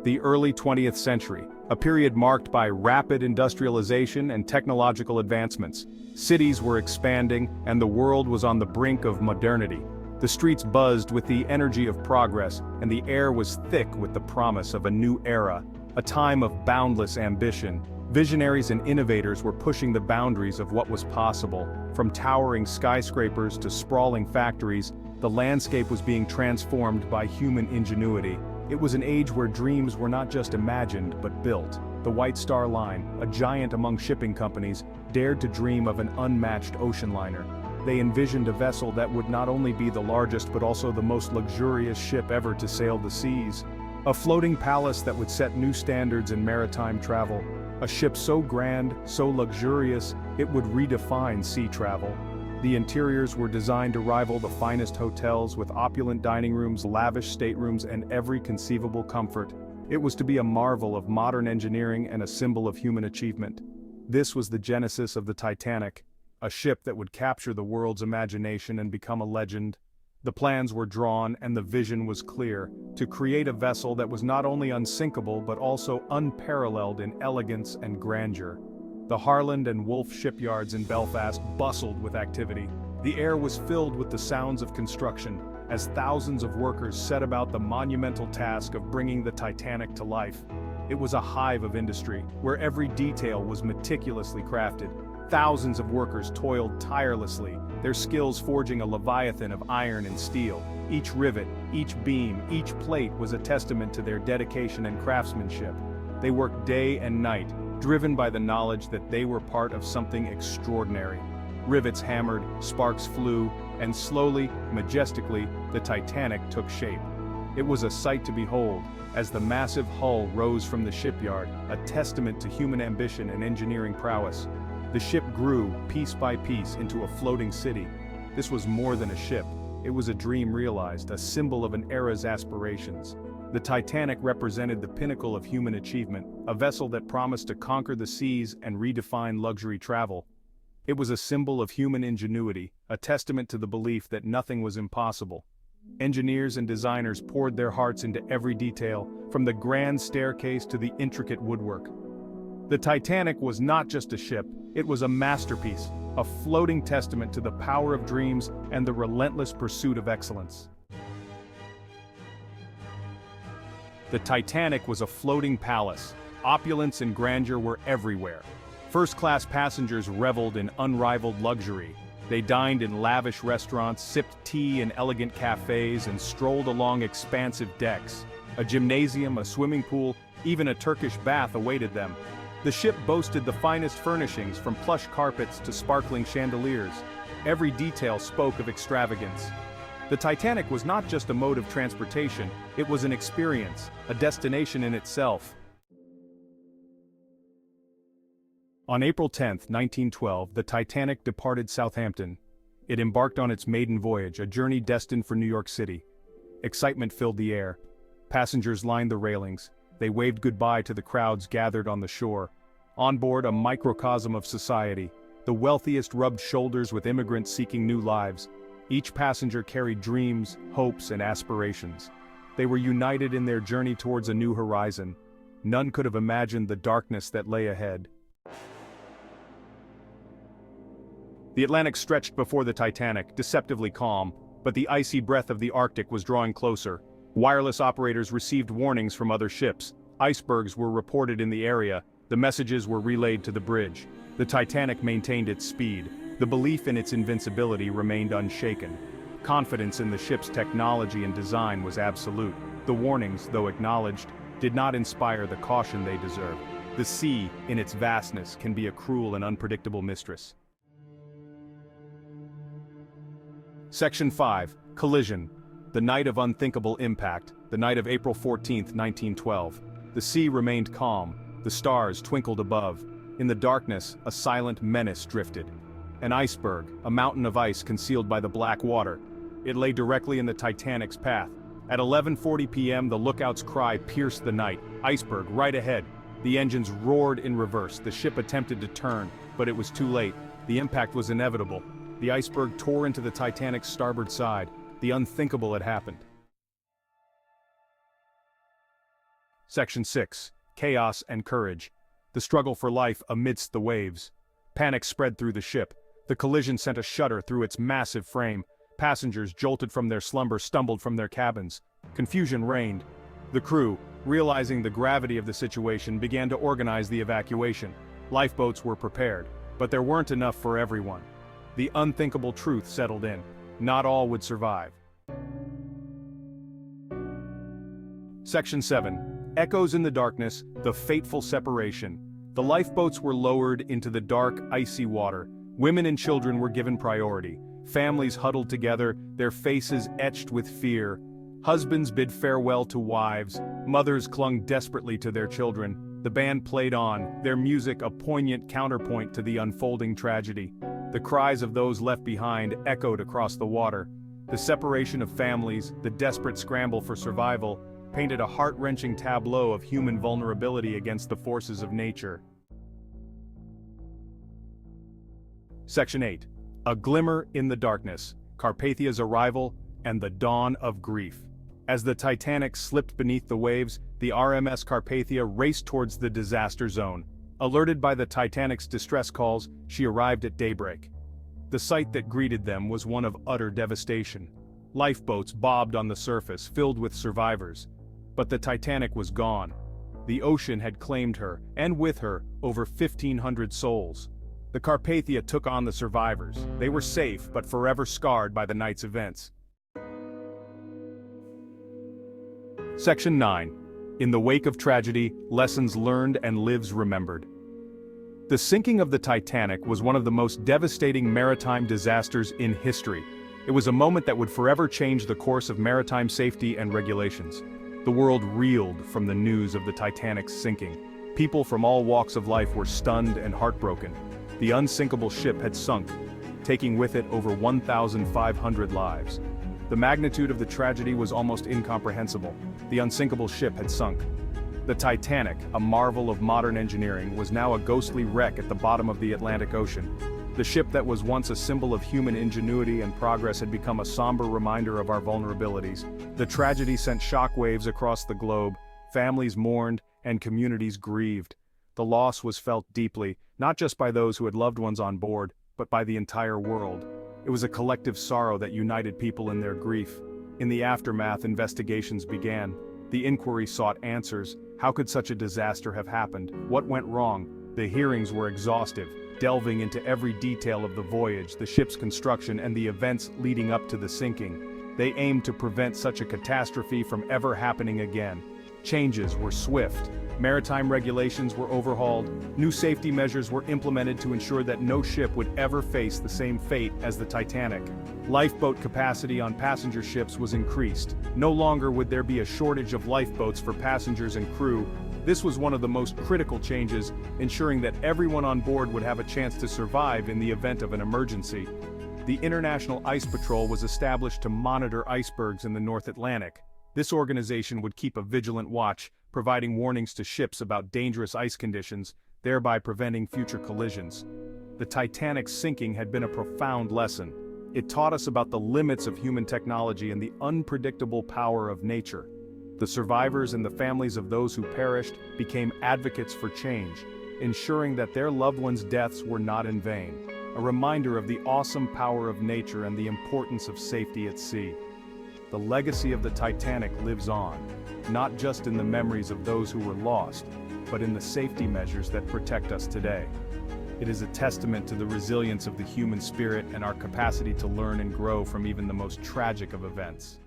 The early 20th century, a period marked by rapid industrialization and technological advancements. Cities were expanding, and the world was on the brink of modernity. The streets buzzed with the energy of progress, and the air was thick with the promise of a new era, a time of boundless ambition. Visionaries and innovators were pushing the boundaries of what was possible. From towering skyscrapers to sprawling factories, the landscape was being transformed by human ingenuity. It was an age where dreams were not just imagined but built. The White Star Line, a giant among shipping companies, dared to dream of an unmatched ocean liner. They envisioned a vessel that would not only be the largest but also the most luxurious ship ever to sail the seas. A floating palace that would set new standards in maritime travel. A ship so grand, so luxurious, it would redefine sea travel. The interiors were designed to rival the finest hotels with opulent dining rooms, lavish staterooms, and every conceivable comfort. It was to be a marvel of modern engineering and a symbol of human achievement. This was the genesis of the Titanic, a ship that would capture the world's imagination and become a legend. The plans were drawn and the vision was clear, to create a vessel that was not only unsinkable but also unparalleled in elegance and grandeur. The Harland and Wolff shipyards in Belfast bustled with activity. The air was filled with the sounds of construction, as thousands of workers set about the monumental task of bringing the Titanic to life. It was a hive of industry, where every detail was meticulously crafted. Thousands of workers toiled tirelessly, their skills forging a leviathan of iron and steel. Each rivet, each beam, each plate was a testament to their dedication and craftsmanship. They worked day and night, driven by the knowledge that they were part of something extraordinary. Rivets hammered, sparks flew, and slowly, majestically, the Titanic took shape. It was a sight to behold, as the massive hull rose from the shipyard, a testament to human ambition and engineering prowess. The ship grew, piece by piece, into a floating city. This was more than a ship. It was a dream realized, a symbol of an era's aspirations. The Titanic represented the pinnacle of human achievement, a vessel that promised to conquer the seas and redefine luxury travel. It was a symbol of human ingenuity, a testament to the belief that nothing was impossible. Engineers and designers poured their hearts into every detail, from the grand staircase to the intricate woodwork. The Titanic was not just a ship, it was a masterpiece, a floating testament to the power of dreams and the relentless pursuit of excellence. The Titanic was a floating palace. Opulence and grandeur were everywhere. First-class passengers reveled in unrivaled luxury. They dined in lavish restaurants, sipped tea in elegant cafes, and strolled along expansive decks. A gymnasium, a swimming pool, even a Turkish bath awaited them. The ship boasted the finest furnishings, from plush carpets to sparkling chandeliers. Every detail spoke of extravagance. The Titanic was not just a mode of transportation, it was an experience, a destination in itself. On April 10, 1912, the Titanic departed Southampton. It embarked on its maiden voyage, a journey destined for New York City. Excitement filled the air. Passengers lined the railings. They waved goodbye to the crowds gathered on the shore. On board, a microcosm of society. The wealthiest rubbed shoulders with immigrants seeking new lives. Each passenger carried dreams, hopes, and aspirations. They were united in their journey towards a new horizon. None could have imagined the darkness that lay ahead. The Atlantic stretched before the Titanic, deceptively calm, but the icy breath of the Arctic was drawing closer. Wireless operators received warnings from other ships. Icebergs were reported in the area. The messages were relayed to the bridge. The Titanic maintained its speed. The belief in its invincibility remained unshaken. Confidence in the ship's technology and design was absolute. The warnings, though acknowledged, did not inspire the caution they deserved. The sea, in its vastness, can be a cruel and unpredictable mistress. Section 5. Collision. The night of unthinkable impact, the night of April 14, 1912. The sea remained calm. The stars twinkled above. In the darkness, a silent menace drifted. An iceberg, a mountain of ice concealed by the black water. It lay directly in the Titanic's path. At 11:40 p.m., the lookout's cry pierced the night. Iceberg, right ahead. The engines roared in reverse. The ship attempted to turn, but it was too late. The impact was inevitable. The iceberg tore into the Titanic's starboard side. The unthinkable had happened. Section 6. Chaos and Courage. The struggle for life amidst the waves. Panic spread through the ship. The collision sent a shudder through its massive frame. Passengers, jolted from their slumber, stumbled from their cabins. Confusion reigned. The crew, realizing the gravity of the situation, began to organize the evacuation. Lifeboats were prepared, but there weren't enough for everyone. The unthinkable truth settled in. Not all would survive. Section 7. Echoes in the darkness, the fateful separation. The lifeboats were lowered into the dark, icy water. Women and children were given priority. Families huddled together, their faces etched with fear. Husbands bid farewell to wives. Mothers clung desperately to their children. The band played on, their music a poignant counterpoint to the unfolding tragedy. The cries of those left behind echoed across the water. The separation of families, the desperate scramble for survival, painted a heart-wrenching tableau of human vulnerability against the forces of nature. Section 8. A Glimmer in the Darkness, Carpathia's Arrival and the Dawn of Grief. As the Titanic slipped beneath the waves, the RMS Carpathia raced towards the disaster zone. Alerted by the Titanic's distress calls, she arrived at daybreak. The sight that greeted them was one of utter devastation. Lifeboats bobbed on the surface, filled with survivors. But the Titanic was gone. The ocean had claimed her, and with her, over 1,500 souls. The Carpathia took on the survivors. They were safe, but forever scarred by the night's events. Section 9. In the Wake of Tragedy, Lessons Learned and Lives Remembered. The sinking of the Titanic was one of the most devastating maritime disasters in history. It was a moment that would forever change the course of maritime safety and regulations. The world reeled from the news of the Titanic's sinking. People from all walks of life were stunned and heartbroken. The unsinkable ship had sunk, taking with it over 1,500 lives. The magnitude of the tragedy was almost incomprehensible. The unsinkable ship had sunk. The Titanic, a marvel of modern engineering, was now a ghostly wreck at the bottom of the Atlantic Ocean. The ship that was once a symbol of human ingenuity and progress had become a somber reminder of our vulnerabilities. The tragedy sent shockwaves across the globe. Families mourned, and communities grieved. The loss was felt deeply, not just by those who had loved ones on board, but by the entire world. It was a collective sorrow that united people in their grief. In the aftermath, investigations began. The inquiry sought answers. How could such a disaster have happened? What went wrong? The hearings were exhaustive, delving into every detail of the voyage, the ship's construction, and the events leading up to the sinking. They aimed to prevent such a catastrophe from ever happening again. Changes were swift. Maritime regulations were overhauled. New safety measures were implemented to ensure that no ship would ever face the same fate as the Titanic. Lifeboat capacity on passenger ships was increased. No longer would there be a shortage of lifeboats for passengers and crew. This was one of the most critical changes, ensuring that everyone on board would have a chance to survive in the event of an emergency. The International Ice Patrol was established to monitor icebergs in the North Atlantic. This organization would keep a vigilant watch, providing warnings to ships about dangerous ice conditions, thereby preventing future collisions. The Titanic's sinking had been a profound lesson. It taught us about the limits of human technology and the unpredictable power of nature. The survivors and the families of those who perished became advocates for change, ensuring that their loved ones' deaths were not in vain. A reminder of the awesome power of nature and the importance of safety at sea. The legacy of the Titanic lives on, not just in the memories of those who were lost, but in the safety measures that protect us today. It is a testament to the resilience of the human spirit and our capacity to learn and grow from even the most tragic of events.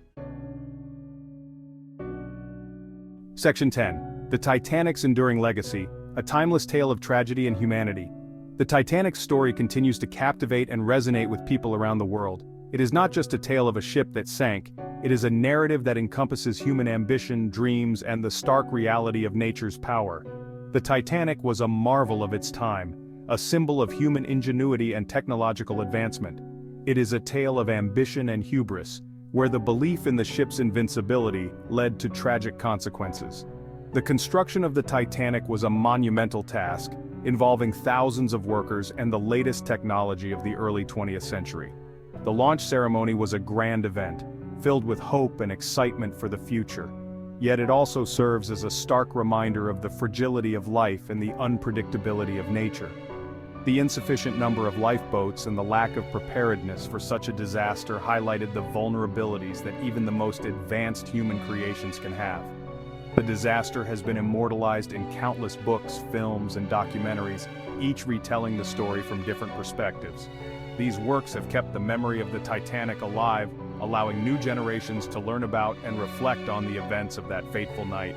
Section 10. The Titanic's Enduring Legacy, a timeless tale of tragedy and humanity. The Titanic's story continues to captivate and resonate with people around the world. It is not just a tale of a ship that sank, it is a narrative that encompasses human ambition, dreams, and the stark reality of nature's power. The Titanic was a marvel of its time, a symbol of human ingenuity and technological advancement. It is a tale of ambition and hubris, where the belief in the ship's invincibility led to tragic consequences. The construction of the Titanic was a monumental task, involving thousands of workers and the latest technology of the early 20th century. The launch ceremony was a grand event, filled with hope and excitement for the future. Yet it also serves as a stark reminder of the fragility of life and the unpredictability of nature. The insufficient number of lifeboats and the lack of preparedness for such a disaster highlighted the vulnerabilities that even the most advanced human creations can have. The disaster has been immortalized in countless books, films, and documentaries, each retelling the story from different perspectives. These works have kept the memory of the Titanic alive, allowing new generations to learn about and reflect on the events of that fateful night.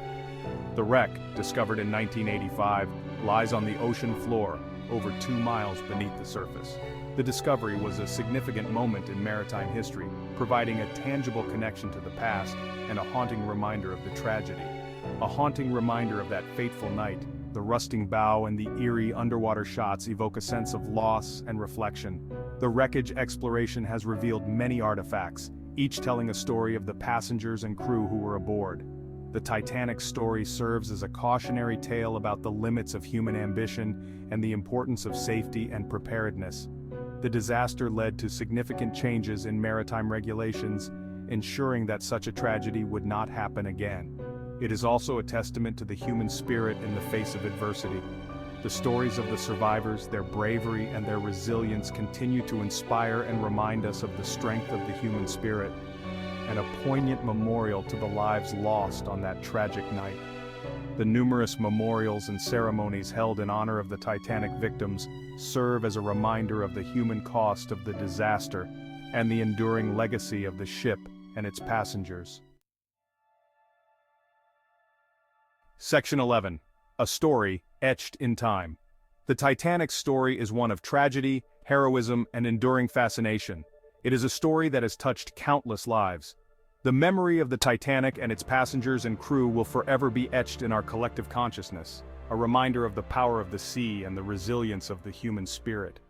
The wreck, discovered in 1985, lies on the ocean floor, over 2 miles beneath the surface. The discovery was a significant moment in maritime history, providing a tangible connection to the past and a haunting reminder of the tragedy. A haunting reminder of that fateful night. The rusting bow and the eerie underwater shots evoke a sense of loss and reflection. The wreckage exploration has revealed many artifacts, each telling a story of the passengers and crew who were aboard. The Titanic's story serves as a cautionary tale about the limits of human ambition and the importance of safety and preparedness. The disaster led to significant changes in maritime regulations, ensuring that such a tragedy would not happen again. It is also a testament to the human spirit in the face of adversity. The stories of the survivors, their bravery, and their resilience continue to inspire and remind us of the strength of the human spirit, and a poignant memorial to the lives lost on that tragic night. The numerous memorials and ceremonies held in honor of the Titanic victims serve as a reminder of the human cost of the disaster and the enduring legacy of the ship and its passengers. Section 11. A story etched in time. The Titanic's story is one of tragedy, heroism, and enduring fascination. It is a story that has touched countless lives. The memory of the Titanic and its passengers and crew will forever be etched in our collective consciousness, a reminder of the power of the sea and the resilience of the human spirit.